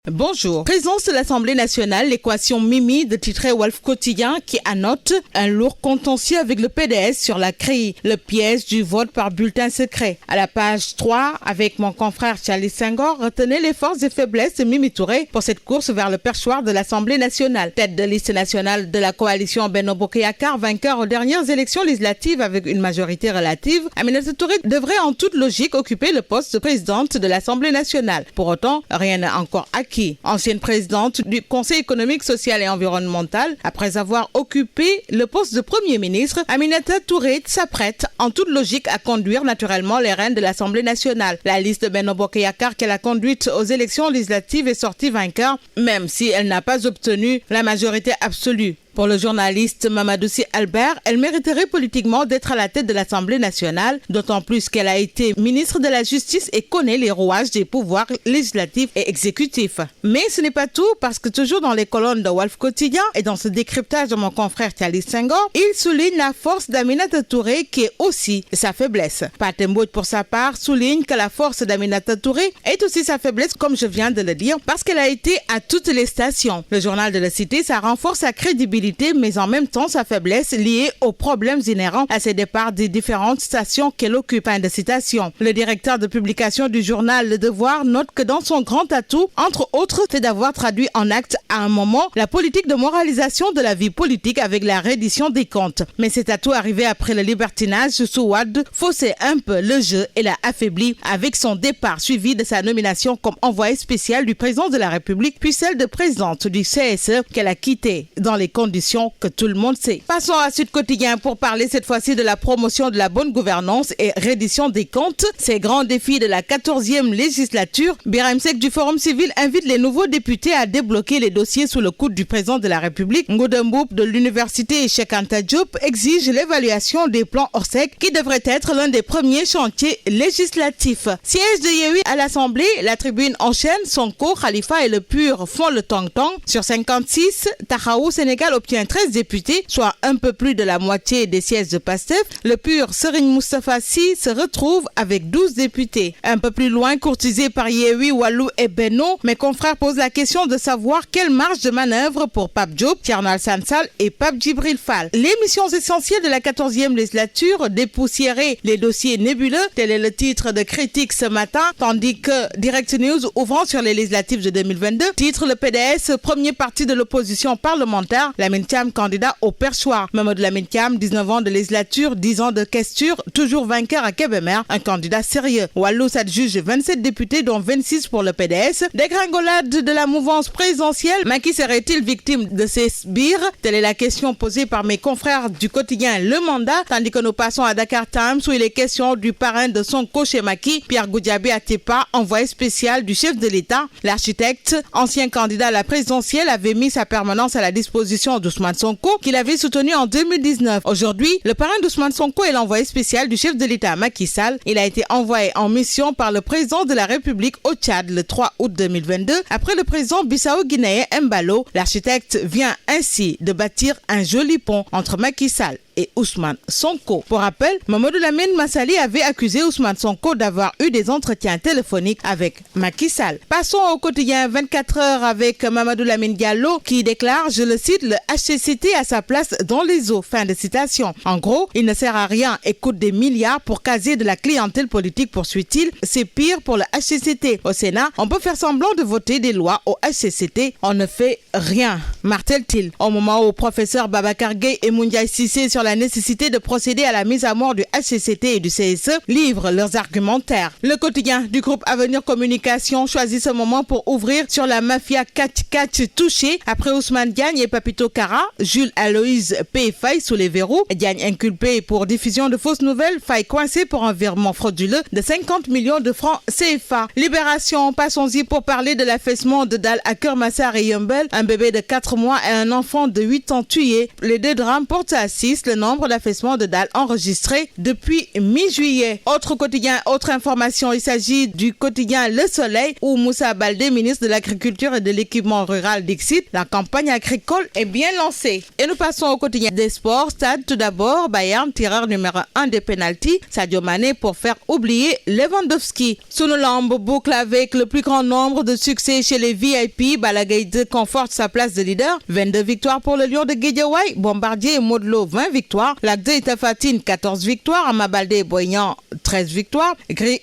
Bonjour. Présence de l'Assemblée nationale, l'équation Mimi de titrer Walf Quotidien qui annote un lourd contentieux avec le PDS sur la CRI, le piège du vote par bulletin secret. À la page 3, avec mon confrère Charlie Senghor, retenez les forces et faiblesses de Mimi Touré pour cette course vers le perchoir de l'Assemblée nationale. Tête de liste nationale de la coalition Benno Bokk Yakaar, vainqueur aux dernières élections législatives avec une majorité relative, Aminata Touré devrait en toute logique occuper le poste de présidente de l'Assemblée nationale. Pour autant, rien n'a encore acquis. Ancienne présidente du Conseil économique, social et environnemental, après avoir occupé le poste de Premier ministre, Aminata Touré s'apprête en toute logique à conduire naturellement les rênes de l'Assemblée nationale. La liste de Benno Bokk Yakaar qu'elle a conduite aux élections législatives est sortie vainqueur, même si elle n'a pas obtenu la majorité absolue. Pour le journaliste Mamadou Sy Albert, elle mériterait politiquement d'être à la tête de l'Assemblée nationale, d'autant plus qu'elle a été ministre de la Justice et connaît les rouages des pouvoirs législatifs et exécutifs. Mais ce n'est pas tout, parce que toujours dans les colonnes de Walf Quotidien et dans ce décryptage de mon confrère Charlie Senghor, il souligne la force d'Aminata Touré qui est aussi sa faiblesse. Pathé Mbodj, pour sa part, souligne que la force d'Aminata Touré est aussi sa faiblesse, comme je viens de le dire, parce qu'elle a été à toutes les stations. Le journal de La Cité, ça renforce sa crédibilité, mais en même temps sa faiblesse liée aux problèmes inhérents à ses départs des différentes stations qu'elle occupe. Fin de citation. Le directeur de publication du journal Le Devoir note que dans son grand atout, entre autres, c'est d'avoir traduit en acte à un moment la politique de moralisation de la vie politique avec la reddition des comptes. Mais cet atout arrivé après le libertinage sous Wade faussait un peu le jeu et l'a affaibli avec son départ suivi de sa nomination comme envoyée spéciale du président de la République puis celle de présidente du CSE qu'elle a quitté dans les conditions que tout le monde sait. Passons à Sud Quotidien pour parler cette fois-ci de la promotion de la bonne gouvernance et reddition des comptes. Ces grands défis de la 14e législature, Birahim Seck du Forum civil invite les nouveaux députés à débloquer les dossiers sous le coude du président de la République. Ngouda Mboup de l'université Cheikh Anta Diop exige l'évaluation des plans Orsec qui devrait être l'un des premiers chantiers législatifs. Siège de Yewwi à l'Assemblée, la tribune enchaîne. Sonko, Khalifa et le PUR font le tang-tang. Sur 56, Taxawu Sénégal obtient 13 députés, soit un peu plus de la moitié des sièges de Pastef. Le PUR Serigne Moustapha Sy se retrouve avec 12 députés. Un peu plus loin, courtisé par Yewwi, Wallu et Benno, mes confrères posent la question de savoir quelle marge de manœuvre pour Pape Diop, Thierno Alassane Sall et Pape Djibril Fall. Les missions essentielles de la 14e législature, dépoussiérer les dossiers nébuleux, tel est le titre de Critique ce matin, tandis que Direct News, ouvrant sur les législatives de 2022, titre le PDS, premier parti de l'opposition parlementaire, Lamine Thiam, candidat au perchoir. Mamadou Lamine Thiam, 19 ans de législature, 10 ans de questure, toujours vainqueur à Kébémer, un candidat sérieux. Wallu s'adjuge 27 députés, dont 26 pour le PDS. Dégringolade de la mouvance présidentielle, Macky serait-il victime de ces sbires? Telle est la question posée par mes confrères du quotidien Le Mandat, tandis que nous passons à Dakar Times où il est question du parrain de Sonko chez Macky, Pierre Goudiaby Atepa, envoyé spécial du chef de l'État. L'architecte, ancien candidat à la présidentielle, avait mis sa permanence à la disposition d'Ousmane Sonko, qu'il avait soutenu en 2019. Aujourd'hui, le parrain d'Ousmane Sonko est l'envoyé spécial du chef de l'État Macky Sall. Il a été envoyé en mission par le président de la République au Tchad le 3 août 2022. Après le président bissau-guinéen Embalo, l'architecte vient ainsi de bâtir un joli pont entre Macky Sall et Ousmane Sonko. Pour rappel, Mamadou Lamine Massaly avait accusé Ousmane Sonko d'avoir eu des entretiens téléphoniques avec Macky Sall. Passons au quotidien 24 heures avec Mamadou Lamine Diallo qui déclare, je le cite, le HCCT a sa place dans les eaux. Fin de citation. En gros, il ne sert à rien et coûte des milliards pour caser de la clientèle politique, poursuit-il. C'est pire pour le HCCT. Au Sénat, on peut faire semblant de voter des lois au HCCT. On ne fait rien, martèle-t-il. Au moment où professeur Babacar Gueye et Moundiaye Cissé sur la nécessité de procéder à la mise à mort du HCCT et du CSE livrent leurs argumentaires. Le quotidien du groupe Avenir Communication choisit ce moment pour ouvrir sur la mafia Catch touchée après Ousmane Diagne et Papito Kara, Jules Aloïse P. Faye sous les verrous, Diagne inculpé pour diffusion de fausses nouvelles, Faye coincé pour un virement frauduleux de 50 millions de francs CFA. Libération, passons-y pour parler de l'affaissement de Dal à Keur-Massar et Yeumbeul, un bébé de 4 mois et un enfant de 8 ans tués. Les deux drames portent à 6. Le nombre d'affaissements de dalles enregistrés depuis mi-juillet. Autre quotidien, autre information, il s'agit du quotidien Le Soleil où Moussa Baldé, ministre de l'Agriculture et de l'Équipement rural, dixit « La campagne agricole est bien lancée ». Et nous passons au quotidien des sports. Stade tout d'abord, Bayern, tireur numéro 1 des pénaltys, Sadio Mané pour faire oublier Lewandowski. Sunu Lamb boucle avec le plus grand nombre de succès chez les VIP. Balla Gaye 2 conforte sa place de leader. 22 victoires pour le Lion de Guédiawaye. Bombardier et Modou Lo 20 victoires. Lac 2 et Tapha Tine 14 victoires. Ama Baldé et Boy Niang 13 victoires. Gris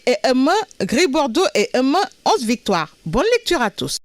Bordeaux et Eumeu 11 victoires. Bonne lecture à tous.